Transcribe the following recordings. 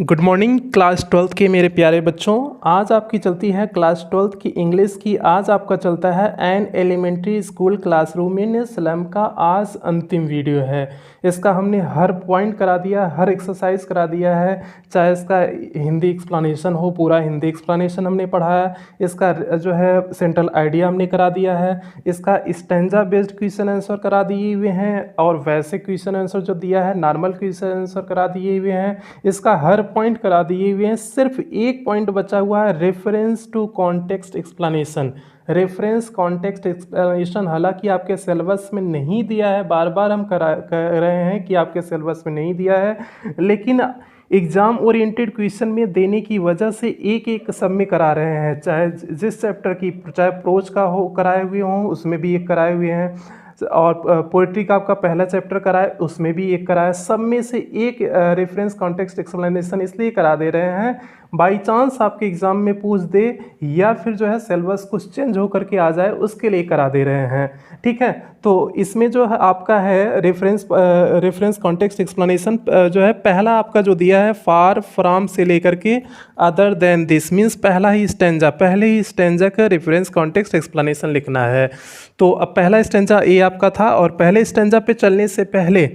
Good morning class twelfth के मेरे प्यारे बच्चों। आज आपकी चलती है क्लास ट्वेल्थ की इंग्लिश की। आज आपका चलता है an elementary school classroom in slum का आज अंतिम वीडियो है। इसका हमने हर पॉइंट करा दिया, हर एक्सरसाइज करा दिया है, चाहे इसका हिंदी एक्सप्लेनेशन हो, पूरा हिंदी एक्सप्लेनेशन हमने पढ़ाया, इसका जो है सेंट्रल आइडिया हमने करा दिया है, इसका स्टैंजा बेस्ड क्वेश्चन आंसर करा दिए हुए हैं और वैसे क्वेश्चन आंसर जो दिया है नॉर्मल क्वेश्चन आंसर करा दिए हुए हैं। इसका हर पॉइंट करा दिए हुए हैं। सिर्फ एक पॉइंट बचा हुआ है, reference to context explanation. Reference context explanation हालांकि आपके सिलेबस में नहीं दिया है, बार बार हम कह रहे हैं कि आपके सिलेबस में नहीं दिया है, लेकिन एग्ज़ाम ओरिएंटेड क्वेश्चन में देने की वजह से एक एक सब में करा रहे हैं। चाहे जिस चैप्टर की, चाहे प्रोज का हो कराए हुए हों उसमें भी एक कराए हुए हैं, और पोइट्री का आपका पहला चैप्टर कराए उसमें भी एक कराया। सब में से एक रेफरेंस कॉन्टेक्स्ट एक्सप्लेनेशन इसलिए करा दे रहे हैं, बाई चांस आपके एग्ज़ाम में पूछ दे या फिर जो है सिलेबस कुछ चेंज हो करके आ जाए उसके लिए करा दे रहे हैं। ठीक है, तो इसमें जो है आपका है रेफरेंस कॉन्टेक्स्ट एक्सप्लेनेशन जो है पहला आपका जो दिया है फार फ्राम से लेकर के अदर देन दिस, मीन्स पहला ही स्टेंजा, पहले ही स्टेंजा का रेफरेंस कॉन्टेक्स्ट एक्सप्लेनेशन लिखना है। तो अब पहला स्टेंजा ए आपका था, और पहले स्टेंजा पे चलने से पहले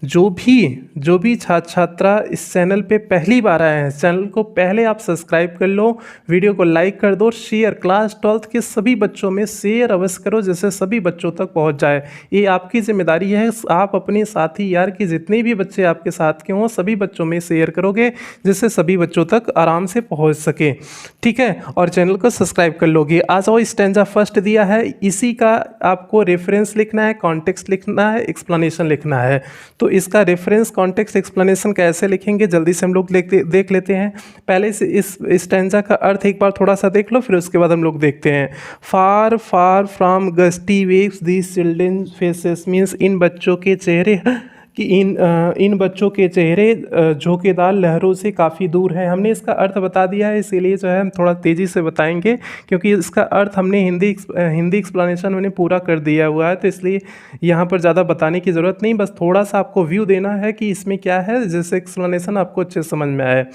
जो भी छात्र छात्रा इस चैनल पे पहली बार आए हैं, चैनल को पहले आप सब्सक्राइब कर लो, वीडियो को लाइक कर दो, शेयर क्लास 12 के सभी बच्चों में शेयर अवश्य करो जिससे सभी बच्चों तक पहुंच जाए। ये आपकी जिम्मेदारी है, आप अपने साथी यार के जितने भी बच्चे आपके साथ के हों सभी बच्चों में शेयर करोगे जिससे सभी बच्चों तक आराम से पहुंच सके। ठीक है, और चैनल को सब्सक्राइब कर लोगे। आ जाओ, स्टैंजा फर्स्ट दिया है, इसी का आपको रेफरेंस लिखना है, कॉन्टेक्स्ट लिखना है, एक्सप्लेनेशन लिखना है। तो इसका रेफरेंस कॉन्टेक्स्ट एक्सप्लेनेशन कैसे लिखेंगे जल्दी से हम लोग देख लेते हैं। पहले से इस स्टैंजा का अर्थ एक बार थोड़ा सा देख लो, फिर उसके बाद हम लोग देखते हैं। Far far from gusty waves these children faces, means इन बच्चों के चेहरे कि इन बच्चों के चेहरे झोंकेदार लहरों से काफ़ी दूर है। हमने इसका अर्थ बता दिया है, इसीलिए जो है हम थोड़ा तेज़ी से बताएंगे क्योंकि इसका अर्थ हमने हिंदी एक्सप्लेनेशन मैंने पूरा कर दिया हुआ है, तो इसलिए यहाँ पर ज़्यादा बताने की ज़रूरत नहीं, बस थोड़ा सा आपको व्यू देना है कि इसमें क्या है जिससे एक्सप्लेनेशन आपको अच्छे समझ में आए।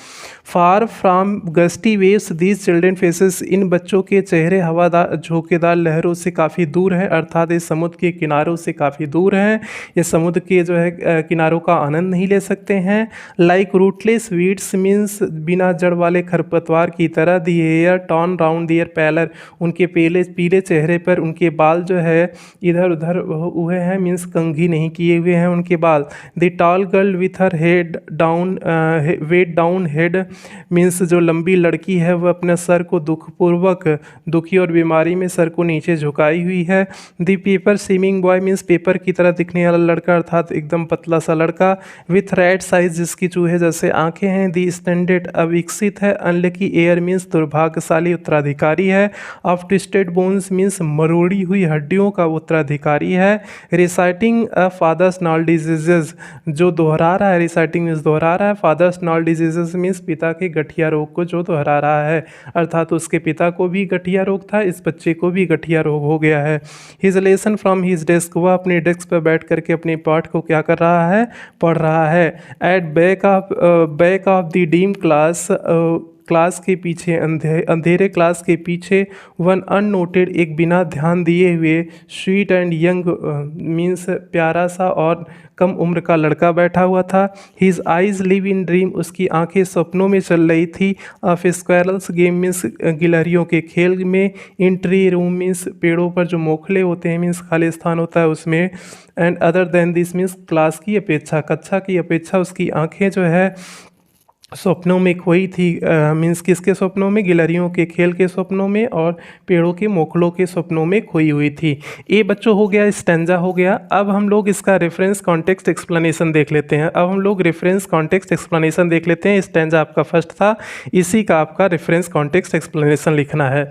Far from gusty waves these children faces, इन बच्चों के चेहरे हवादार झोंकेदार लहरों से काफ़ी दूर हैं, अर्थात ये समुद्र के किनारों से काफ़ी दूर हैं, ये समुद्र के जो है किनारों का आनंद नहीं ले सकते हैं। लाइक रूटलेस वीड्स, मीन्स बिना जड़ वाले खरपतवार की तरह, दी हेयर टर्न राउंड दियर पैलर, उनके पीले चेहरे पर उनके बाल जो है इधर उधर हुए हैं, मीन्स कंघी नहीं किए हुए हैं उनके बाल। The tall girl with her head down weighed down head, means जो लंबी लड़की है वह अपने सर को दुखी और बीमारी में सर को नीचे झुकाई हुई है। The paper seeming boy, means paper की तरह दिखने वाला लड़का, अर्थात एकदम पतला सा लड़का। विथ रेड साइज, जिसकी चूहे जैसे आंखें हैं। दी स्टैंडर्ड, अविकसित है। अनलकी एयर, मीन्स दुर्भाग्यशाली उत्तराधिकारी है। ऑफ ट्विस्टेड बोन्स, मीन्स मरोड़ी हुई हड्डियों का उत्तराधिकारी है। रिसाइटिंग अ फादर्स नॉल डिजीजेज, जो दोहरा रहा है, रिसाइटिंग मीन्स दोहरा रहा है, फादर्स नॉल डिजीजेज मीन्स पिता के गठिया रोग को जो दोहरा रहा है, अर्थात उसके पिता को भी गठिया रोग था, इस बच्चे को भी गठिया रोग हो गया है। His lesson from his desk, वह अपने डेस्क पर बैठ करके अपने पाठ को क्या कर रहा है, पढ़ रहा है। At back of the dim class के पीछे, अंधेरे क्लास के पीछे, वन अननोटेड, एक बिना ध्यान दिए हुए, स्वीट एंड यंग, मीन्स प्यारा सा और कम उम्र का लड़का बैठा हुआ था। His eyes live in dream, उसकी आंखें सपनों में चल रही थी। ऑफ स्क्वायरल्स गेम, मीन्स गिलहरियों के खेल में। इन ट्री रूम, मीन्स पेड़ों पर जो मोखले होते हैं, मीन्स खाली स्थान होता है उसमें। And other than this, means class की अपेक्षा, कक्षा की अपेक्षा उसकी आंखें जो है स्वप्नों में खोई थी। मीन्स किसके स्वप्नों में, गिलहरियों के खेल के स्वप्नों में और पेड़ों के मोखलों के स्वप्नों में खोई हुई थी। ये बच्चों हो गया, स्टैंजा हो गया। अब हम लोग इसका रेफरेंस कॉन्टेक्स्ट एक्सप्लेनेशन देख लेते हैं। अब हम लोग रेफरेंस कॉन्टेक्स्ट एक्सप्लेनेशन देख लेते हैं। स्टैंजा आपका फर्स्ट था, इसी का आपका रेफरेंस कॉन्टेक्स्ट एक्सप्लेनेशन लिखना है।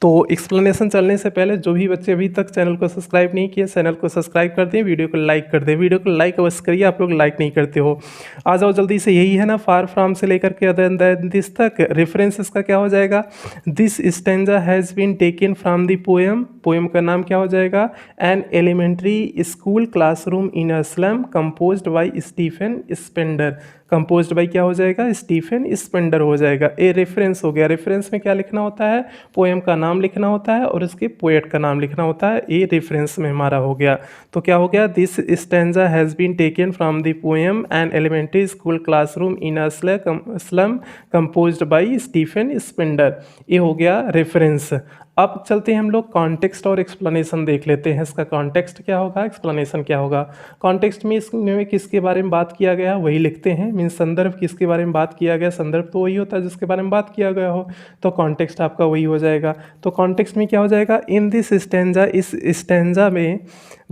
तो एक्सप्लेनेशन चलने से पहले जो भी बच्चे अभी तक चैनल को सब्सक्राइब नहीं किए, चैनल को सब्सक्राइब कर दें, वीडियो को लाइक कर दें। वीडियो को लाइक अवश्य करिए, आप लोग लाइक नहीं करते हो। आ जाओ जल्दी से, यही है ना, फार फ्रॉम से लेकर के अदर दिस तक। रेफरेंस इसका क्या हो जाएगा, this stanza has been taken from the poem, poem का नाम क्या हो जाएगा, an elementary school classroom in a slum composed by Stephen Spender. Composed by क्या हो जाएगा, स्टीफन स्पेंडर हो जाएगा। ए रेफरेंस हो गया, रेफरेंस में क्या लिखना होता है, पोएम का नाम लिखना होता है और उसके पोएट का नाम लिखना होता है। ए रेफरेंस में हमारा हो गया। तो क्या हो गया, this stanza has been taken from the poem an elementary school classroom in a slum composed by Stephen Spender. ये हो गया रेफरेंस। अब चलते हैं हम लोग कॉन्टेक्स्ट और एक्सप्लेनेशन देख लेते हैं। इसका कॉन्टेक्स्ट क्या होगा, एक्सप्लेनेशन क्या होगा। कॉन्टेक्स्ट में इसमें किसके बारे में बात किया गया वही लिखते हैं, मीन्स संदर्भ किसके बारे में बात किया गया, संदर्भ तो वही होता है जिसके बारे में बात किया गया हो, तो कॉन्टेक्स्ट आपका वही हो जाएगा। तो कॉन्टेक्स्ट में क्या हो जाएगा, इन दिस स्टैंजा, इस स्टैंजा में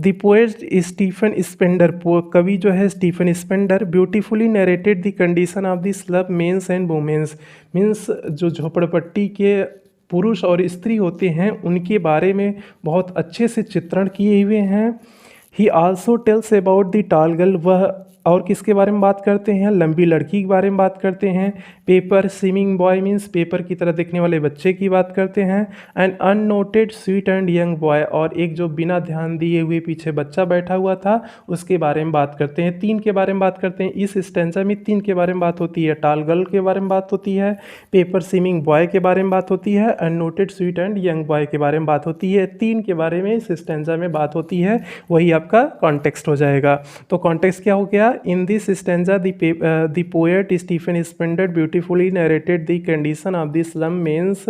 द पोएट स्टीफन स्पेंडर, कवि जो है Stephen Spender, beautifully narrated the condition of the slum mens and womens, means जो झोपड़पट्टी के पुरुष और स्त्री होते हैं उनके बारे में बहुत अच्छे से चित्रण किए हुए हैं। ही आल्सो टेल्स अबाउट द टाल गर्ल, वह और किसके बारे में बात करते हैं, लंबी लड़की के बारे में बात करते हैं। Paper swimming boy means paper की तरह दिखने वाले बच्चे की बात करते हैं। And unnoted sweet and young boy, और एक जो बिना ध्यान दिए हुए पीछे बच्चा बैठा हुआ था उसके बारे में बात करते हैं। तीन के बारे में बात करते हैं। इस स्टैंजा में तीन के बारे में बात होती है, टाल गर्ल के बारे में बात होती है, पेपर स्विमिंग बॉय के बारे में बात होती है, unnoted sweet and young boy के बारे में बात होती है। तीन के बारे में इस स्टैंजा में बात होती है, वही आपका कॉन्टेक्स्ट हो जाएगा। तो कॉन्टेक्स्ट क्या हो गया, in this stanza the poet Stephen Spender beautifully narrated the condition of the slum men's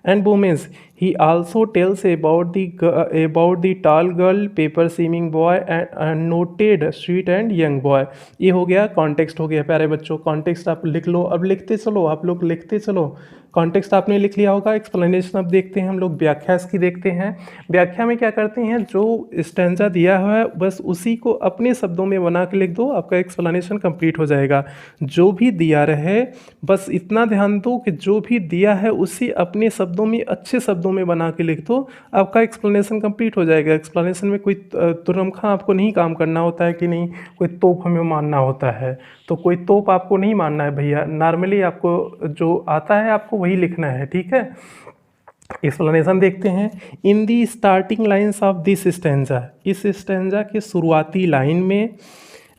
and women's. He also tells about the tall girl, paper swimming boy and noted sweet and young boy. ये हो गया context हो गया प्यारे बच्चों। Context आप लिख लो, अब लिखते चलो, आप लोग लिखते चलो। कॉन्टेक्स्ट आपने लिख लिया होगा। एक्सप्लेनेशन अब देखते हैं हम लोग, व्याख्या इसकी देखते हैं। व्याख्या में क्या करते हैं, जो स्टैंजा दिया हुआ है बस उसी को अपने शब्दों में बना के लिख दो, आपका एक्सप्लेनेशन कंप्लीट हो जाएगा। जो भी दिया रहे बस इतना ध्यान दो कि जो भी दिया है उसी अपने शब्दों में, अच्छे शब्दों में बना के लिख दो, आपका एक्सप्लेनेशन कंप्लीट हो जाएगा। एक्सप्लेनेशन में कोई तुरंखा आपको नहीं काम करना होता है कि नहीं कोई तोप हमें मानना होता है, तो कोई तोप आपको नहीं मानना है भैया, नॉर्मली आपको जो आता है आपको वही लिखना है, ठीक है। एक्सप्लेनेशन देखते हैं। In the starting lines of this stanza, इस स्टैंजा के शुरुआती लाइन में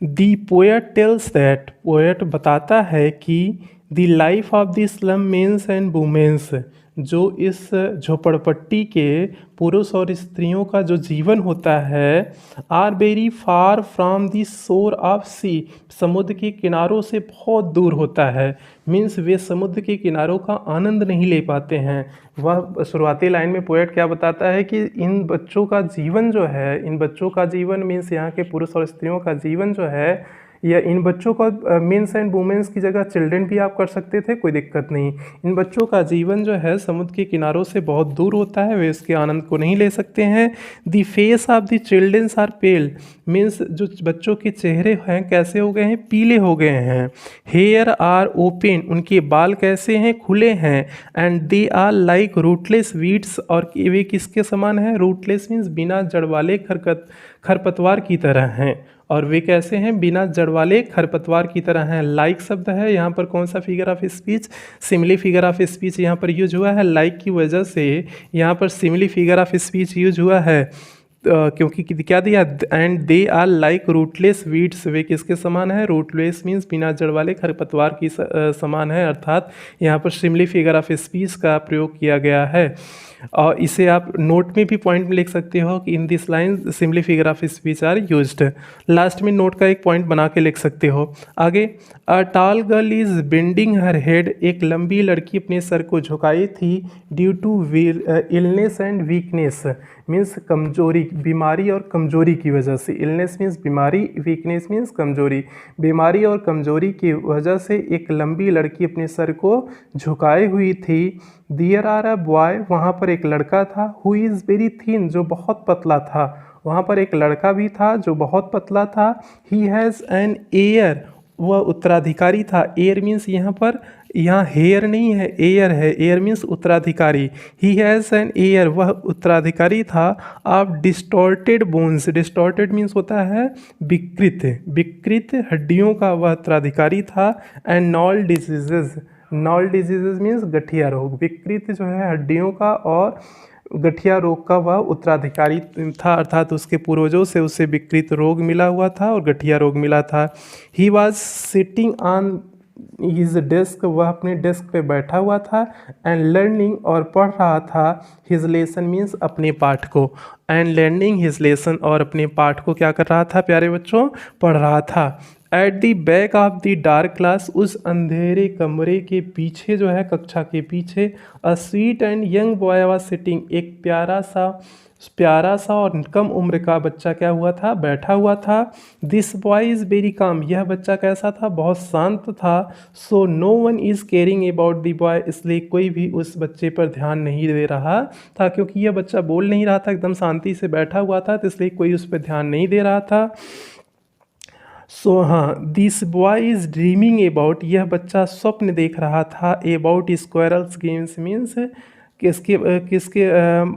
the poet tells that, poet बताता है कि the life of the slum mens and womens, जो इस झोपड़पट्टी के पुरुष और स्त्रियों का जो जीवन होता है, are very far from the shore of sea, समुद्र के किनारों से बहुत दूर होता है। मीन्स वे समुद्र के किनारों का आनंद नहीं ले पाते हैं। वह शुरुआती लाइन में पोएट क्या बताता है कि इन बच्चों का जीवन जो है, इन बच्चों का जीवन मीन्स यहाँ के पुरुष और स्त्रियों का जीवन जो है, या इन बच्चों का मेंस एंड वुमेन्स की जगह चिल्ड्रन भी आप कर सकते थे, कोई दिक्कत नहीं। इन बच्चों का जीवन जो है समुद्र के किनारों से बहुत दूर होता है, वे इसके आनंद को नहीं ले सकते हैं। The face of the childrens are pale, means जो बच्चों के चेहरे हैं कैसे हो गए हैं, पीले हो गए हैं। हेयर आर ओपन, उनके बाल कैसे हैं, खुले हैं। And they are like rootless weeds, और वे किसके समान हैं, रूटलेस मीन्स बिना जड़ वाले खरपतवार की तरह हैं। और वे कैसे हैं, बिना जड़ वाले खरपतवार की तरह हैं। लाइक शब्द है यहाँ पर कौन सा figure of speech, simile figure of speech यहाँ पर यूज हुआ है। लाइक की वजह से यहाँ पर simile figure of speech use हुआ है, क्योंकि क्या दिया, and they are like rootless weeds, वे किसके समान है, रूटलेस मीन्स बिना जड़ वाले खरपतवार की समान है। अर्थात यहाँ पर सिमिली फिगर ऑफ स्पीच का प्रयोग किया गया है। और इसे आप नोट में भी पॉइंट में लिख सकते हो कि in this line simile figure of speech are used. Last में नोट का एक पॉइंट बना के लिख सकते हो। आगे, a tall girl is bending her head, एक लंबी लड़की अपने सर को झुकाई थी, due to illness and weakness, means कमजोरी, बीमारी और कमजोरी की वजह से। इलनेस मीन्स बीमारी, वीकनेस मीन्स कमजोरी। बीमारी और कमजोरी की वजह से एक लंबी लड़की अपने सर को झुकाए हुई थी। दियर आर अ बॉय, वहाँ पर एक लड़का था, हु इज़ वेरी थिन, जो बहुत पतला था। वहाँ पर एक लड़का भी था जो बहुत पतला था। ही हैज़ एन एयर, वह उत्तराधिकारी था। एयर मीन्स यहाँ हेयर नहीं है, एयर है। एयर मीन्स उत्तराधिकारी। ही हैज़ एन एयर, वह उत्तराधिकारी था। Of distorted bones, distorted means होता है विकृत हड्डियों का वह उत्तराधिकारी था। And knoll diseases, knoll diseases means गठिया रोग, विकृत जो है हड्डियों का और गठिया रोग का वह उत्तराधिकारी था, अर्थात उसके पूर्वजों से उसे विकृत रोग मिला हुआ था और गठिया रोग मिला था। He was sitting on his desk, वह अपने डेस्क पे बैठा हुआ था, एंड लर्निंग और पढ़ रहा था, हिज लेसन मीन्स अपने पाठ को, एंड लर्निंग हिज लेसन और अपने पाठ को क्या कर रहा था प्यारे बच्चों, पढ़ रहा था। At the back of the dark class, उस अंधेरे कमरे के पीछे जो है, कक्षा के पीछे, a sweet and young boy was sitting, एक प्यारा सा और कम उम्र का बच्चा क्या हुआ था, बैठा हुआ था। This boy is very calm, यह बच्चा कैसा था, बहुत शांत था। So no one is caring about the boy, इसलिए कोई भी उस बच्चे पर ध्यान नहीं दे रहा था, क्योंकि यह बच्चा बोल नहीं रहा था, एकदम शांति से बैठा हुआ था, तो इसलिए कोई उस पर ध्यान नहीं दे रहा था। सो हाँ, this boy is dreaming about, यह बच्चा स्वप्न देख रहा था, अबाउट स्क्वायरल्स गेम्स मीन्स किसके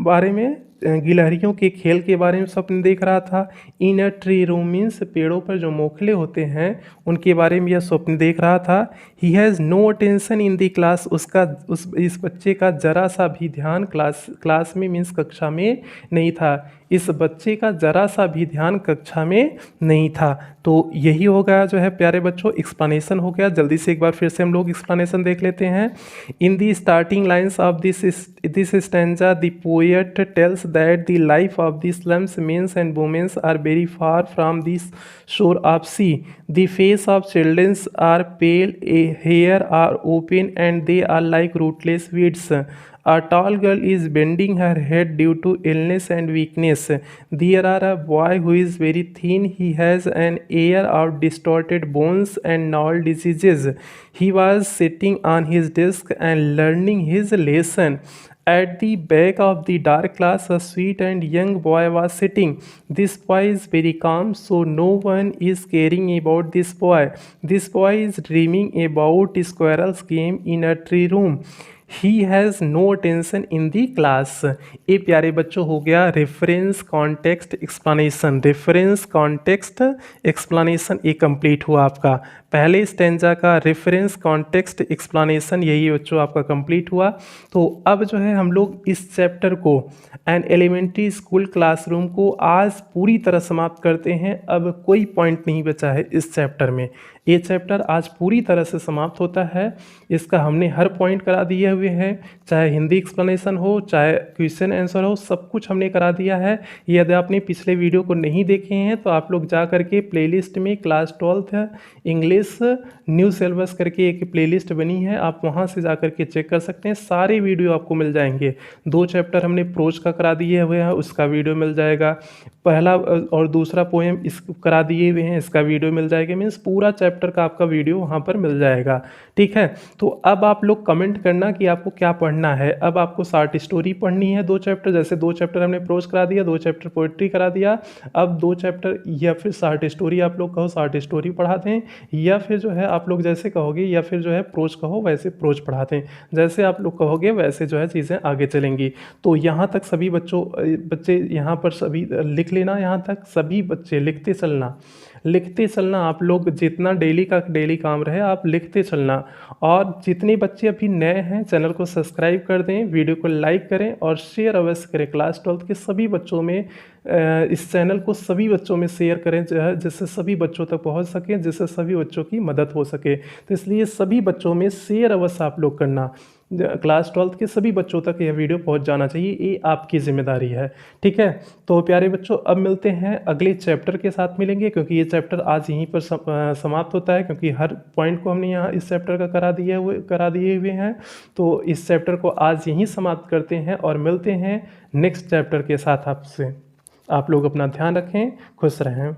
बारे में, गिलहरियों के खेल के बारे में स्वप्न देख रहा था। इन अ ट्री रूम मीन्स पेड़ों पर जो मोखले होते हैं उनके बारे में यह स्वप्न देख रहा था। He has no attention in the class, इस बच्चे का जरा सा भी ध्यान क्लास में मीन्स कक्षा में नहीं था, इस बच्चे का जरा सा भी ध्यान कक्षा में नहीं था। तो यही हो गया जो है प्यारे बच्चों, एक्सप्लेनेशन हो गया। जल्दी से एक बार फिर से हम लोग एक्सप्लेनेशन देख लेते हैं। In the starting lines of this stanza the poet tells that the life of the slums mens and womens are very far from this shore of sea, the face of childrens are pale, hair are open and they are like rootless weeds. A tall girl is bending her head due to illness and weakness. There are a boy who is very thin. He has an air of distorted bones and gnawed diseases. He was sitting on his desk and learning his lesson. At the back of the dark class, a sweet and young boy was sitting. This boy is very calm, so no one is caring about this boy. This boy is dreaming about squirrels game in a tree room. He has no attention in the class. ये प्यारे बच्चों हो गया reference context explanation. Reference context explanation ये complete हुआ आपका। पहले stanza का रेफरेंस कॉन्टेक्स्ट एक्सप्लेनेशन यही बच्चों आपका कंप्लीट हुआ। तो अब जो है हम लोग इस चैप्टर को, एन एलिमेंट्री स्कूल क्लासरूम को, आज पूरी तरह समाप्त करते हैं। अब कोई पॉइंट नहीं बचा है इस चैप्टर में। ये चैप्टर आज पूरी तरह से समाप्त होता है। इसका हमने हर पॉइंट करा दिए हुए हैं, चाहे हिंदी एक्सप्लेनेशन हो, चाहे क्वेश्चन आंसर हो, सब कुछ हमने करा दिया है। यदि आपने पिछले वीडियो को नहीं देखे हैं तो आप लोग जा करके प्लेलिस्ट में क्लास 12 इंग्लिश न्यू सिलेबस करके एक प्लेलिस्ट बनी है, आप वहां से जा करके चेक कर सकते हैं। सारे वीडियो आपको मिल जाएंगे। 2 चैप्टर हमने प्रोज का करा दिए हुए हैं, उसका वीडियो मिल जाएगा। पहला और दूसरा पोएम इस करा दिए हुए हैं, इसका वीडियो मिल जाएगा। मीन्स पूरा चैप्टर का आपका वीडियो वहाँ पर मिल जाएगा। ठीक है, तो अब आप लोग कमेंट करना कि आपको क्या पढ़ना है। अब आपको शॉर्ट स्टोरी पढ़नी है 2 चैप्टर, जैसे 2 चैप्टर हमने प्रोज करा दिया, 2 चैप्टर पोइट्री करा दिया। अब 2 चैप्टर या फिर शॉर्ट स्टोरी आप लोग कहो शॉर्ट स्टोरी पढ़ा दें, या फिर जो है आप लोग जैसे कहोगे, या फिर जो है प्रोज कहो वैसे प्रोज पढ़ा दें। जैसे आप लोग कहोगे वैसे जो है चीज़ें आगे चलेंगी। तो यहाँ तक सभी बच्चे यहाँ पर सभी लिख लेना, यहाँ तक सभी बच्चे लिखते चलना। आप लोग जितना डेली का डेली काम रहे आप लिखते चलना। और जितने बच्चे अभी नए हैं चैनल को सब्सक्राइब कर दें, वीडियो को लाइक करें और शेयर अवश्य करें। क्लास 12 के सभी बच्चों में इस चैनल को सभी बच्चों में शेयर करें, जिससे सभी बच्चों तक पहुंच सके, जिससे सभी बच्चों की मदद हो सके। तो इसलिए सभी बच्चों में शेयर अवश्य आप लोग करना। क्लास 12 के सभी बच्चों तक यह वीडियो पहुंच जाना चाहिए, ये आपकी जिम्मेदारी है। ठीक है, तो प्यारे बच्चों अब मिलते हैं अगले चैप्टर के साथ मिलेंगे, क्योंकि ये चैप्टर आज यहीं पर समाप्त होता है, क्योंकि हर पॉइंट को हमने यहाँ इस चैप्टर का करा दिए हुए हैं। तो इस चैप्टर को आज यहीं समाप्त करते हैं और मिलते हैं नेक्स्ट चैप्टर के साथ आपसे। आप लोग अपना ध्यान रखें, खुश रहें।